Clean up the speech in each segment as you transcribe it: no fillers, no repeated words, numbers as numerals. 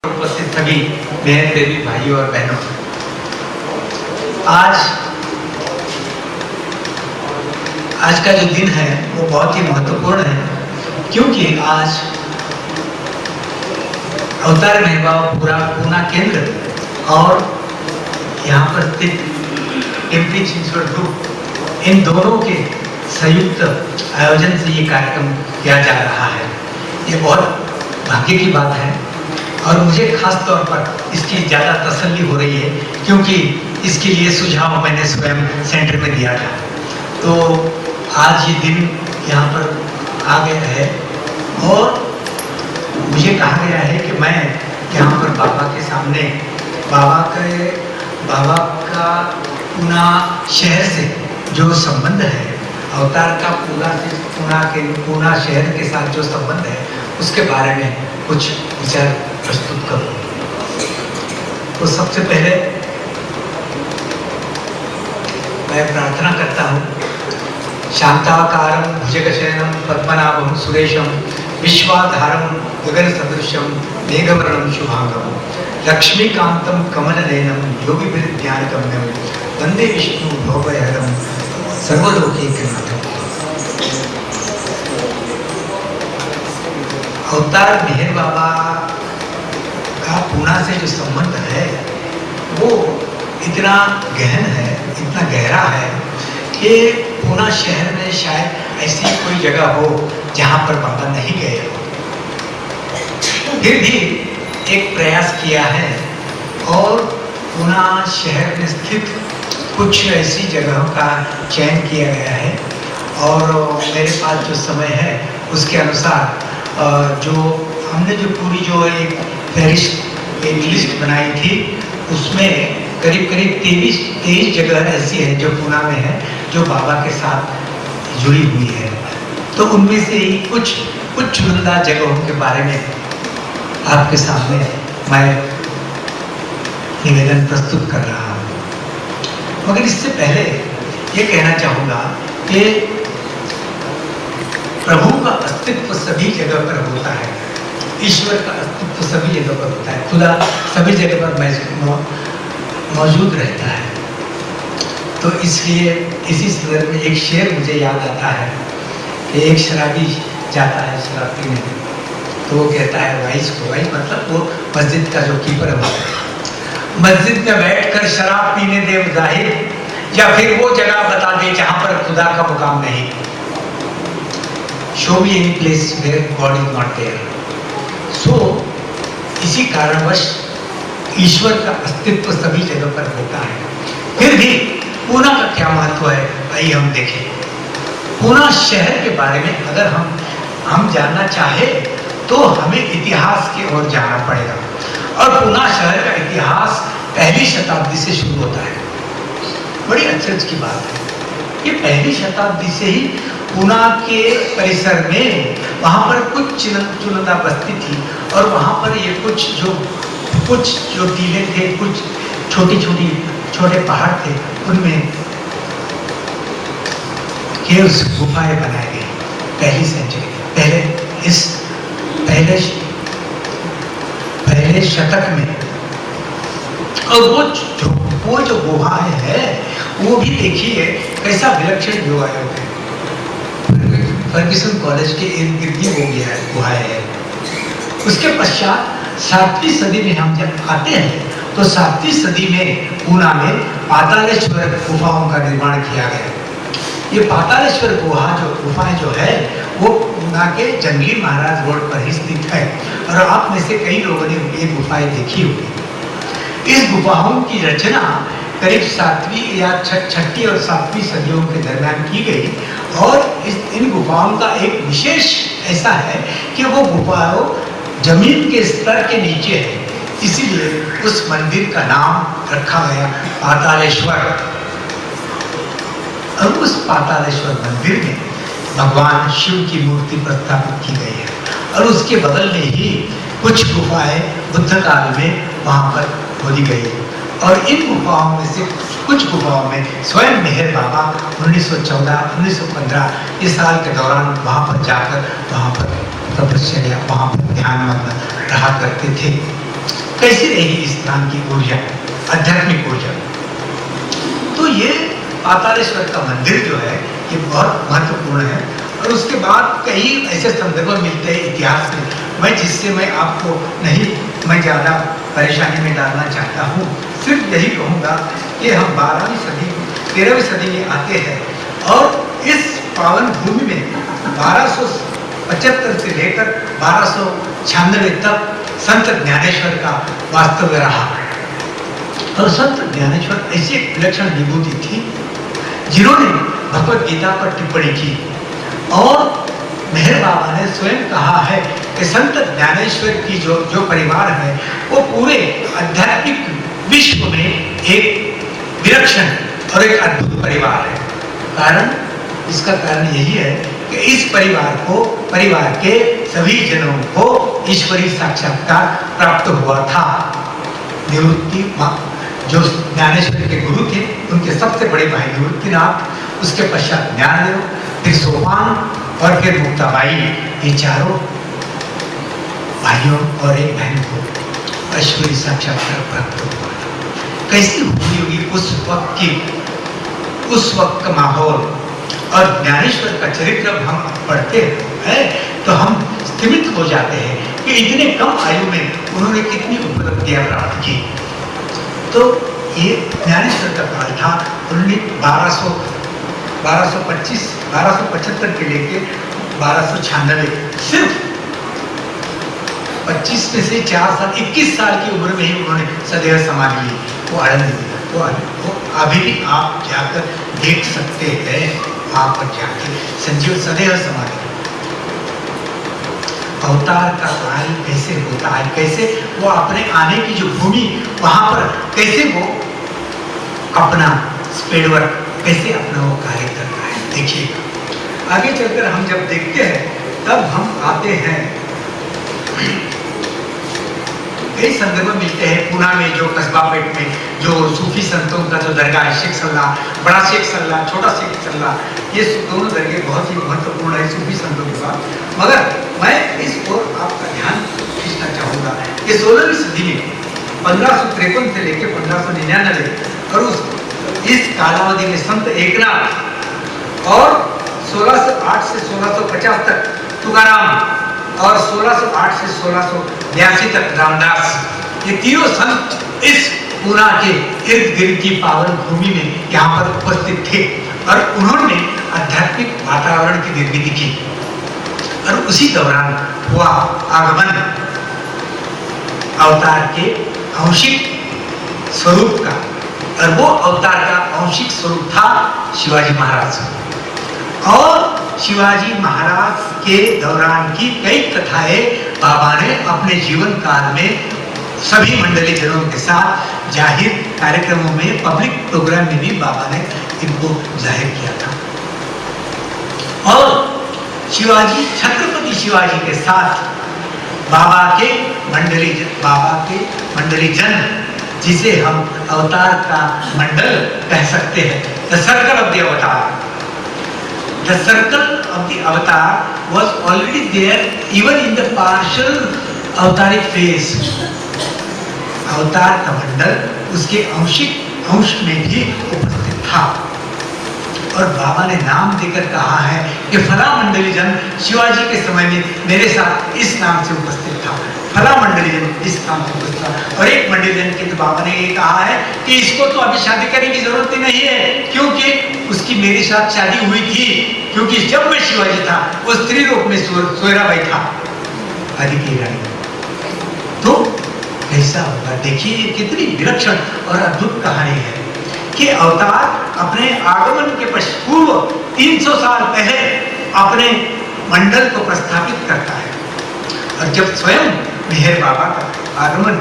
उपस्थित सभी बहन देवी भाइयों और बहनों, आज का जो दिन है वो बहुत ही महत्वपूर्ण है, क्योंकि आज अवतार महबाव पूना केंद्र और यहाँ पर स्थित टेम्परी चिंचवड ग्रुप, इन दोनों के संयुक्त आयोजन से ये कार्यक्रम किया जा रहा है। ये बहुत भाग्य की बात है और मुझे खास तौर पर इसकी ज़्यादा तसल्ली हो रही है, क्योंकि इसके लिए सुझाव मैंने स्वयं सेंटर में दिया था। तो आज ये दिन यहाँ पर आ गया है और मुझे कहा गया है कि मैं यहाँ पर बाबा के सामने बाबा का पूना शहर से जो संबंध है, अवतार का पूना शहर के साथ जो संबंध है, उसके बारे में कुछ विचार प्रस्तुत करूं। तो सबसे पहले मैं प्रार्थना करता हूं, शांताकारं भुजगशयनं पद्मनाभं सुरेशं विश्वाधारं गगन सदृशं मेघवर्णं शुभांगं लक्ष्मीकांतं कमलनयनं योगिभिर्ध्यानगम्यं वंदे विष्णु भवभयहरं सर्वलोकैकनाथं। अवतार मेहर बाबा का पूना से जो संबंध है वो इतना गहन है, इतना गहरा है कि पूना शहर में शायद ऐसी कोई जगह हो जहाँ पर बाबा नहीं गए हो। फिर भी एक प्रयास किया है और पूना शहर में स्थित कुछ ऐसी जगहों का चयन किया गया है और मेरे पास जो समय है उसके अनुसार जो हमने जो पूरी जो एक लिस्ट बनाई थी, उसमें करीब 23 जगह ऐसी है जो पूना में है जो बाबा के साथ जुड़ी हुई है। तो उनमें से ही कुछ चुनिंदा जगहों के बारे में आपके सामने मैं निवेदन प्रस्तुत कर रहा हूँ। मगर इससे पहले ये कहना चाहूँगा कि प्रभु का अस्तित्व सभी जगह पर होता है, ईश्वर का अस्तित्व सभी जगह पर होता है, खुदा सभी जगह पर मौजूद रहता है। तो इसलिए इसी संदर्भ में एक शेर मुझे याद आता है कि एक शराबी जाता है शराब पीने, तो वो कहता है वाइस को, वाइस मतलब वो मस्जिद का जो कीपर है, मस्जिद में बैठकर शराब पीने दे जाहिर, या फिर वो जगह बता दे जहां पर खुदा का मुकाम नहीं। Show me any place where god is not there. So इसी कारणवश ईश्वर का अस्तित्व सभी जगह पर होता है। फिर भी पूना का क्या महत्व है, आइए हम देखें। पूना शहर के बारे में अगर हम जानना चाहे तो हमें इतिहास की ओर जाना पड़ेगा, और पूना शहर का इतिहास पहली शताब्दी से शुरू होता है। बड़ी अचरज की बात है, ये पहली शताब्दी से ही पूना के परिसर में वहाँ पर कुछ चुनिंदा बस्ती थी और वहाँ पर ये कुछ जो टीले थे, कुछ छोटे पहाड़ थे, उनमें केव्स, गुफाएं बनाई गई पहली सेंचुरी, पहले शतक में। और वो जो गुहाएं हैं वो भी देखिए कैसा विलक्षण गुहाएं हैं। फर्ग्यूसन कॉलेज के इर्द गिर्द वो गया है गुहाएं है। उसके पश्चात 7वीं सदी में हम जब आते हैं तो 7वीं सदी में पूना में पातालेश्वर गुफाओं का निर्माण किया गया। ये पातालेश्वर गुफाएं जो है वो पूना के जंगली महाराज रोड पर ही स्थित है और आप में से कई लोगों ने ये गुफाएं देखी होगी। इस गुफाओं की रचना करीब 7वीं या 6ठी और 7वीं सदियों के दरमियान की गई और इन गुफाओं का एक विशेष ऐसा है कि वो गुफाओं जमीन के स्तर के नीचे है, इसीलिए उस मंदिर का नाम रखा गया पातालेश्वर। और उस पातालेश्वर मंदिर में भगवान शिव की मूर्ति प्रतिष्ठित की गई है और उसके बगल में ही कुछ गुफाएं बुद्ध काल में वहां पर खोदी गई और इन गुफाओं में से कुछ गुफाओं में स्वयं मेहर बाबा 1914-1915 इस साल के दौरान वहां पर जाकर वहां पर तपस्या, वहां पर ध्यान मग्न रहा करते थे। कैसी रहेगी इस प्राण की ऊर्जा, आध्यात्मिक ऊर्जा। तो ये पातालेश्वर का मंदिर जो है ये बहुत महत्वपूर्ण है। और उसके बाद कई ऐसे संदर्भ मिलते हैं इतिहास में, मैं आपको नहीं, मैं ज़्यादा परेशानी में डालना चाहता हूँ। सिर्फ यही कहूँगा कि हम 12वीं सदी 13वीं सदी में आते हैं और इस पावन भूमि में 1275 से लेकर 1296 तक संत ज्ञानेश्वर का वास्तव्य रहा। और संत ज्ञानेश्वर ऐसी एक विलक्षण विभूति थी जिन्होंने भगवत गीता पर टिप्पणी की। और मेहर बाबा ने स्वयं कहा है कि संत ज्ञानेश्वर की जो परिवार है वो पूरे आध्यात्मिक विश्व में एक विलक्षण और एक अद्भुत परिवार है। इसका कारण यही है कि इस परिवार के सभी जनों को ईश्वरीय साक्षात्कार प्राप्त हुआ था। निवृत्ति जो ज्ञानेश्वर के गुरु थे, उनके सबसे बड़े भाई निवृत्तिनाथ, उसके पश्चात ज्ञानदेव, फिर सोपान और फिर मुक्ताबाई, ये चारों भाइयों और एक बहन को ईश्वरीय साक्षात्कार प्राप्त हुआ था। कैसी हुई होगी उस वक्त का माहौल। और ज्ञानेश्वर का चरित्र हम पढ़ते हैं तो हम स्तिमित हो जाते हैं कि इतने कम आयु में उन्होंने कितनी उपलब्धियां प्राप्त की। तो ये ज्ञानेश्वर का काल था। उन्होंने 1275 के लेके 1296, सिर्फ 25 में से 4 साल 21 साल की उम्र में ही उन्होंने सदैव समाधि ली। वो आनंद वो अभी भी आप जाकर देख सकते हैं, वहां पर जाके संजीव सदैव समाधि। अवतार का कार्य कैसे होता है, कैसे वो अपने आने की जो भूमि वहां पर कैसे वो अपना स्पीड वर्क कैसे अपना वो कार्य करता है। देखिए आगे चलकर हम जब देखते हैं तब हम आते हैं, कई संदर्भ मिलते हैं। पूना में जो कस्बा पेट में जो सूफी संतों का जो दरगाह है, शेख सल्ला, बड़ा शेख सल्ला, छोटा शेख सल्ला, ये दोनों दरगाह बहुत ही महत्वपूर्ण है सूफी संतों के साथ। मगर मैं इस ओर आपका ध्यान खींचना चाहूँगा कि 16वीं सदी में 1553 से लेकर 1599 और इस कालावधि में संत एकनाथ और 1608 से 1650 तक तुकाराम और 1608 से 1682 तक रामदास, ये तीनों संत इस पूना के इर्द गिर्द की पावन भूमि में यहाँ पर उपस्थित थे और उन्होंने आध्यात्मिक वातावरण की निर्मिति की। और उसी दौरान हुआ आगमन अवतार के आंशिक स्वरूप का, और वो अवतार का आंशिक स्वरूप था शिवाजी महाराज। और शिवाजी महाराज के दौरान की कई कथाएं बाबा ने अपने जीवन काल में सभी मंडली जनों के साथ जाहिर कार्यक्रमों में, पब्लिक प्रोग्राम में भी बाबा ने इनको जाहिर किया था। और शिवाजी, छत्रपति शिवाजी के साथ बाबा के मंडली जन, जिसे हम अवतार का मंडल कह सकते हैं, द सर्कल ऑफ द अवतार। The circle of the avatar was already there even in the partial अवतारिक phase। अवतार का मंडल उसके आंशिक अंश में भी उपस्थित था। और बाबा ने नाम देकर कहा है कि फला मंडली जन शिवाजी के समय में मेरे साथ इस नाम से उपस्थित था, फला मंडली जन इस नाम से उपस्थित था। और एक मंडली जन के तो बाबा ने ये कहा है कि इसको तो अभी शादी करने की जरूरत ही नहीं है, क्योंकि उसकी मेरे साथ शादी हुई थी, क्योंकि जब मैं शिवाजी था वो स्त्री रूप में सोयराबाई था, आदि की रानी। तो कैसा होगा, देखिए कितनी विलक्षण और अद्भुत कहानी है कि अवतार अपने आगमन के पूर्व 300 साल पहले अपने मंडल को प्रस्थापित करता है। और जब स्वयं मेहर बाबा का आगमन,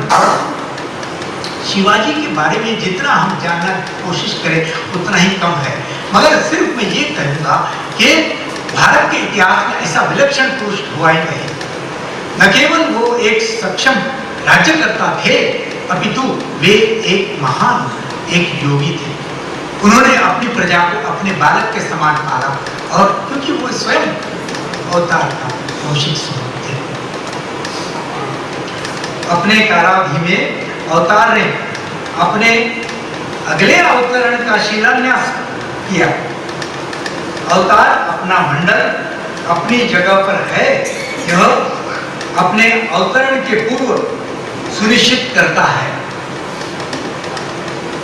शिवाजी के बारे में जितना हम जानना कोशिश करें उतना ही कम है। मगर सिर्फ मैं ये कहूँगा कि भारत के इतिहास में ऐसा विलक्षण पुरुष हुआ ही नहीं। न केवल वो एक सक्षम राज्यकर्ता थे, अपितु वे एक महान एक योगी थे। उन्होंने अपनी प्रजा को अपने बालक के समान पाला, और क्योंकि वो स्वयं अवतार का आंशिक स्वरूप थे। अपने कारावधि में अवतार ने अपने अगले अवतरण का शिलान्यास किया। अवतार अपना मंडल अपनी जगह पर है, यह अपने अवतरण के पूर्व सुनिश्चित करता है।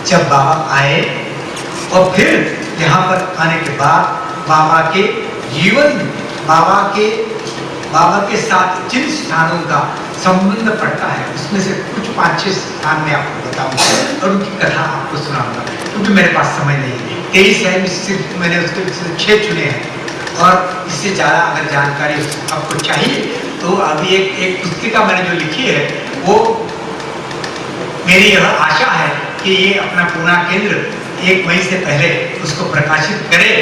जब बाबा आए और फिर यहाँ पर आने के बाद बाबा के जीवन में बाबा के साथ जिन स्थानों का संबंध पड़ता है उसमें से कुछ 5-6 स्थान में आपको बताऊंगा और उनकी कथा आपको सुनाऊंगा, क्योंकि मेरे पास समय नहीं है। 23 है, सिर्फ मैंने उसके 6 चुने हैं और इससे ज़्यादा अगर जानकारी आपको चाहिए तो अभी एक पुस्तिका मैंने जो लिखी है वो मेरी यह आशा है कि ये अपना पूना केंद्र 1 मई से पहले उसको प्रकाशित करे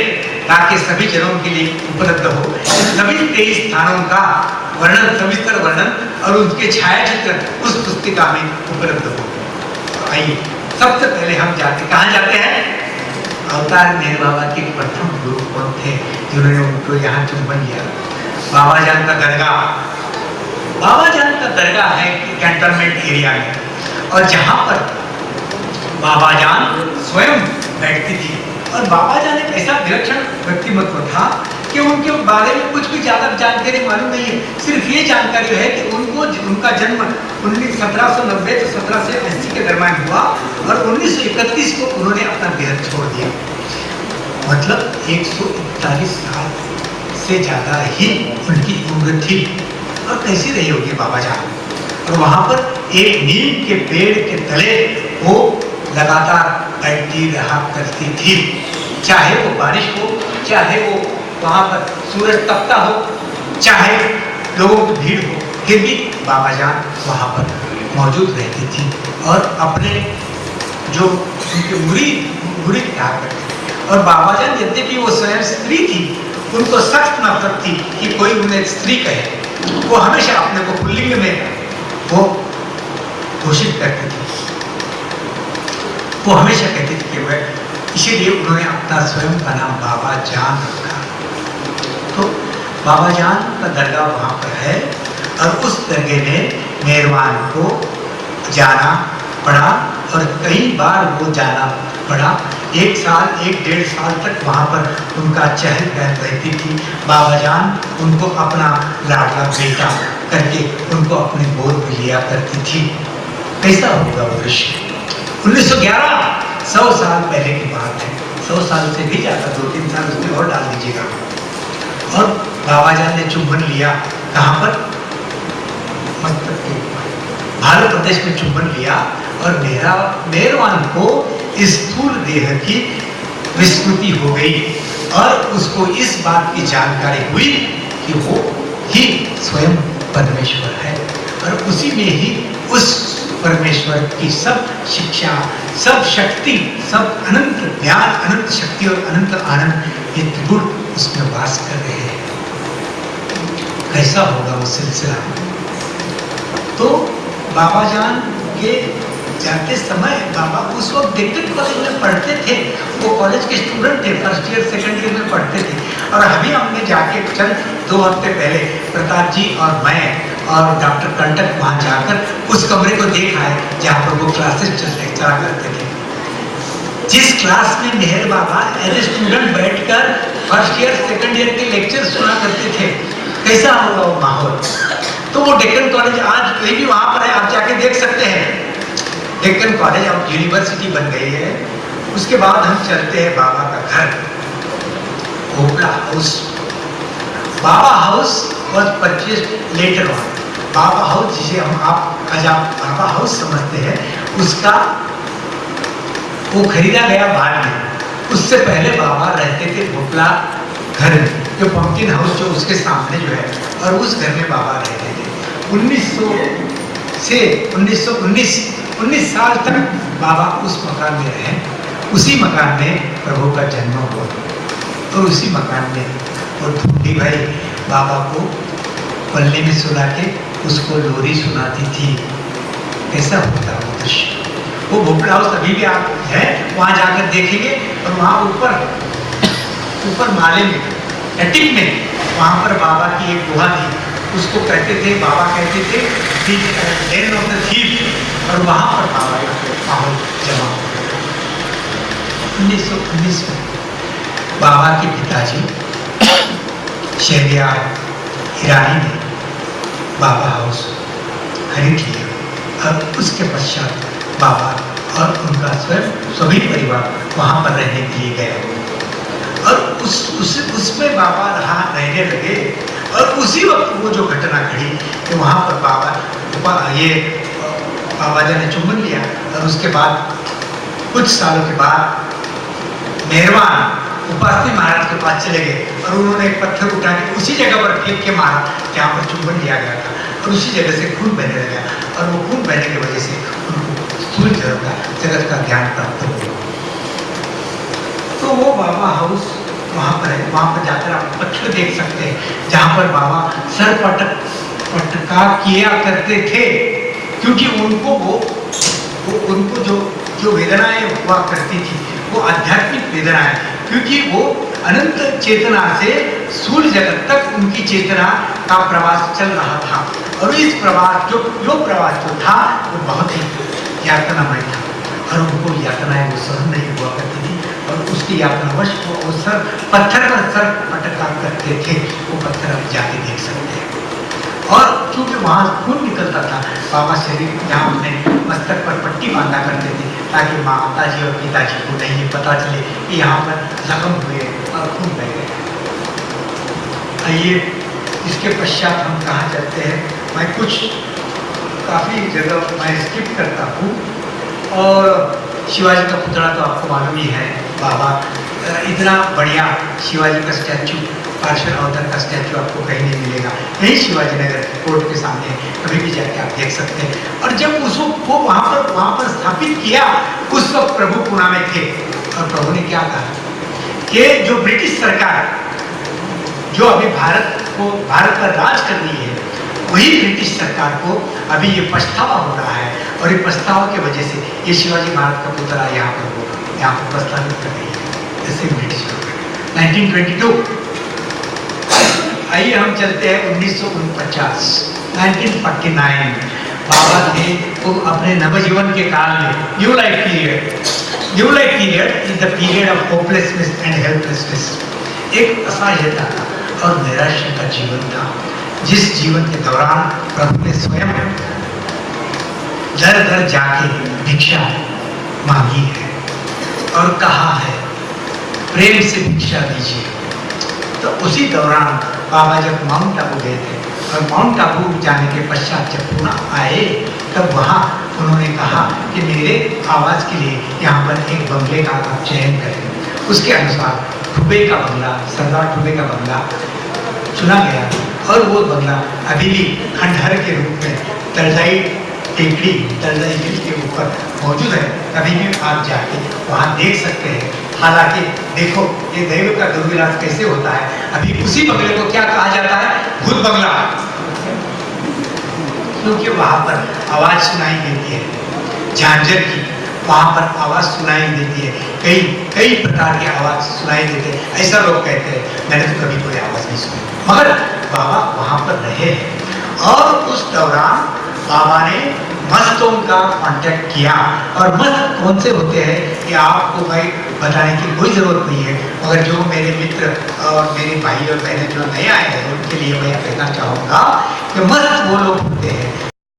ताकि सभी जनों के लिए उपलब्ध हो। सभी 23 स्थानों का वर्णन, सविस्तर वर्णन और उनके छायाचित्र उस पुस्तिका में उपलब्ध हो। तो आइए सबसे पहले हम कहाँ जाते हैं? अवतार मेहर बाबा के प्रथम गुरु कौन थे जिन्होंने उनको यहाँ चुंबन लिया? बाबा जान का दरगाह। बाबा जान का दरगाह है कैंटोनमेंट एरिया में, और जहाँ पर बाबा जान स्वयं बैठती थी। और बाबा जान एक ऐसा विलक्षण व्यक्तिमत्व था कि उनके बारे में कुछ भी ज्यादा जानकारी मालूम नहीं है। सिर्फ ये जानकारी है कि उनका जन्म 1790 से 1780 के दरमियान हुआ और 1931 को उन्होंने अपना देह छोड़ दिया। मतलब 141 साल से ज्यादा ही उनकी उम्र थी। और कैसी रही होगी बाबा जान? और वहां पर एक नीम के पेड़ के तले वो लगातार बैठती रहा करती थी, चाहे वो बारिश हो, चाहे वो वहां पर सूरज तपता हो, चाहे लोगों की भीड़ हो, फिर भी बाबा जान वहां पर मौजूद रहती थी। और अपने जो उनके मुरीद कहा करते। और बाबा जान यद्यपि वो स्वयं स्त्री थी, उनको सख्त नफरत थी कि कोई उन्हें स्त्री कहे। वो हमेशा अपने को पुल्लिंग में वो घोषित करते थे। वो हमेशा कहते थे कि वह, इसीलिए उन्होंने अपना स्वयं का नाम बाबा जान रखा। तो बाबा जान का दरगाह वहाँ पर है और उस दरगाह में मेहरबान को जाना पड़ा और कई बार वो जाना पड़ा। 1 साल 1-1.5 साल तक वहाँ पर उनका चहल पहल रहती थी। बाबा जान उनको अपना लाडला बेटा करके उनको अपने गोद में लिया करती थी। कैसा होगा वो दृश्य? 1911, 100 साल पहले की बात है। 100 साल से भी ज़्यादा, 2-3 साल उसमें और डाल दीजिएगा। और बाबा जान ने चुंबन लिया। कहाँ पर? मस्तक के ऊपर, भारत प्रदेश में चुंबन लिया। और मेहरबान को स्थूल देह की विस्मृति हो गई और उसको इस बात की जानकारी हुई कि वो ही स्वयं परमेश्वर है और उसी में ही उस परमेश्वर की सब शिक्षा, सब शक्ति, सब अनंत ज्ञान, अनंत शक्ति और अनंत आनंद, ये त्रिगुण उसमें वास कर रहे हैं। कैसा होगा वो सिलसिला? तो बाबा जान के जाते समय बाबा उस वक्त डेक्कन कॉलेज में पढ़ते थे। वो कॉलेज के स्टूडेंट थे, 1st ईयर 2nd ईयर में पढ़ते थे। और अभी हमने जाके चंद 2 हफ्ते पहले प्रताप जी और मैं और डॉक्टर कंटक वहाँ जाकर उस कमरे को देखा है जहाँ पर वो क्लासेस चला करते थे। जिस क्लास में मेहर बाबा एज ए स्टूडेंट बैठकर 1st ईयर 2nd ईयर के लेक्चर सुना करते थे, कैसा होगा वो माहौल? तो वो डेक्कन कॉलेज आज कोई भी वहाँ पर है, आप जाके देख सकते हैं। डेक्कन कॉलेज अब यूनिवर्सिटी बन गई है। उसके बाद हम चलते हैं बाबा का घर, भोपला हाउस। बाबा हाउस और 25 लेटर ऑन बाबा हाउस, जिसे आप बाबा हाउस समझते हैं, उसका वो खरीदा गया बाद में। उससे पहले बाबा रहते थे भोपला घर में, जो पंपकिन हाउस जो उसके सामने जो है, और उस घर में बाबा रहते थे। 1900 से 1919 साल तक बाबा उस मकान में रहे। उसी मकान में प्रभु का जन्म हुआ और उसी मकान में और ढूंढी भाई बाबा को पल्ले में सुला के उसको लोरी सुनाती थी। कैसा होता वो दृश्य? वो भोपला हाउस अभी भी आप है, वहाँ जाकर देखेंगे। और वहाँ ऊपर माले में, एटिक में, वहाँ पर बाबा की एक गुहा थी उसको कहते थे, बाबा कहते थे कि डेन ऑफ द थीफ, और वहां पर बाबा का माहौल जमा हो गया। 1919 में बाबा के पिताजी शहरियार ईरानी ने बाबा हाउस खरीद लिया और उसके पश्चात बाबा और उनका सभी परिवार वहां पर रहने के लिए गए और उसमें बाबा रहने लगे। और उसी वक्त वो जो घटना घड़ी कि वहां पर बाबा जी ने चुम्बन लिया और उसके बाद कुछ सालों के बाद मेहरबान उपासनी महाराज के पास चले गए और उन्होंने एक पत्थर उठा के उसी जगह पर फेंक के मारा जहाँ पर चुम्बन लिया गया था और उसी जगह से खून बहने लगा और वो खून बहने की वजह से उनको स्थूल जगत का ज्ञान प्राप्त हो गया। तो वो बाबा हाउस वहाँ पर है, वहाँ पर जाकर आप पत्थर देख सकते हैं जहाँ पर बाबा सर पटका किया करते थे, क्योंकि उनको उनको जो वेदनाएं हुआ करती थी वो आध्यात्मिक वेदनाएं, क्योंकि वो अनंत चेतना से स्थूल जगत तक उनकी चेतना का प्रवास चल रहा था और इस प्रवास जो प्रवास जो था वो बहुत ही यातनामय था और उनको यातनाएं वो सहन नहीं हुआ करती थी और उसकी यातनावश वो सर पत्थर पर सर पटका करते थे। वो पत्थर आप जाके देख सकते हैं और क्योंकि वहाँ खून निकलता था, बाबा शरीर जहाँ अपने मस्तक पर पट्टी बांधा करते थे ताकि माता जी और पिताजी को नहीं पता चले कि यहाँ पर जख्म हुए और खून बह गए। आइए इसके पश्चात हम कहाँ चलते हैं। मैं कुछ काफ़ी जगह मैं स्किप करता हूँ और शिवाजी का पुतला तो आपको मालूम ही है। बाबा इतना बढ़िया शिवाजी का स्टैचू, पार्षद अवतार का स्टैचू आपको कहीं नहीं मिलेगा, यही शिवाजी नगर कोर्ट के सामने कभी भी जाके आप देख सकते हैं। और जब उसको वहाँ पर स्थापित किया उस वक्त प्रभु पुणे में थे और प्रभु ने क्या कहा कि जो ब्रिटिश सरकार जो अभी भारत पर राज कर रही है वही ब्रिटिश सरकार को अभी ये पछतावा हो रहा है और ये पछतावा की वजह से ये शिवाजी महाराज का पुतला यहाँ पर प्रस्तावित कर रही है जैसे ब्रिटिश 1922। आइए हम चलते हैं 1949 1949। बाबा थे वो अपने नवजीवन के काल में new life period is the period of hopelessness and helplessness. एक असहायता और निराशा का जीवन था जिस जीवन के दौरान प्रभु ने स्वयं दर दर जाके भिक्षा मांगी है और कहा है प्रेम से भिक्षा दीजिए। तो उसी दौरान बाबा जब माउंट आबू गए थे और माउंट आबू जाने के पश्चात जब पुणे आए तब वहाँ उन्होंने कहा कि मेरे आवाज़ के लिए यहाँ पर एक बंगले का आप चयन करें। उसके अनुसार ठुबे का बंगला, सरदार ठुबे का बंगला चुना गया और वो बंगला अभी भी खंडहर के रूप में तलदाई टेकड़ी, तलदाई हिल के ऊपर मौजूद है। कभी भी आप जाके वहाँ देख सकते हैं। हालांकि देखो ये दैव का दुर्विलास कैसे होता है। अभी उसी बंगले को क्या कहा जाता है? भूत बंगला, क्योंकि वहाँ पर आवाज सुनाई देती है झांझर की, वहाँ पर आवाज सुनाई देती है, कई प्रकार की आवाज सुनाई देते हैं, ऐसा लोग कहते हैं। मैंने तो कभी कोई आवाज नहीं सुनी, मगर बाबा वहाँ पर रहे हैं और उस दौरान बाबा ने मस्तों का कांटेक्ट किया। और मस्त कौन से होते हैं ये आपको भाई बताने की कोई ज़रूरत नहीं है, मगर जो मेरे मित्र और मेरे भाई और बहनें जो नए आए हैं उनके लिए मैं कहना चाहूँगा कि मस्त वो लोग होते हैं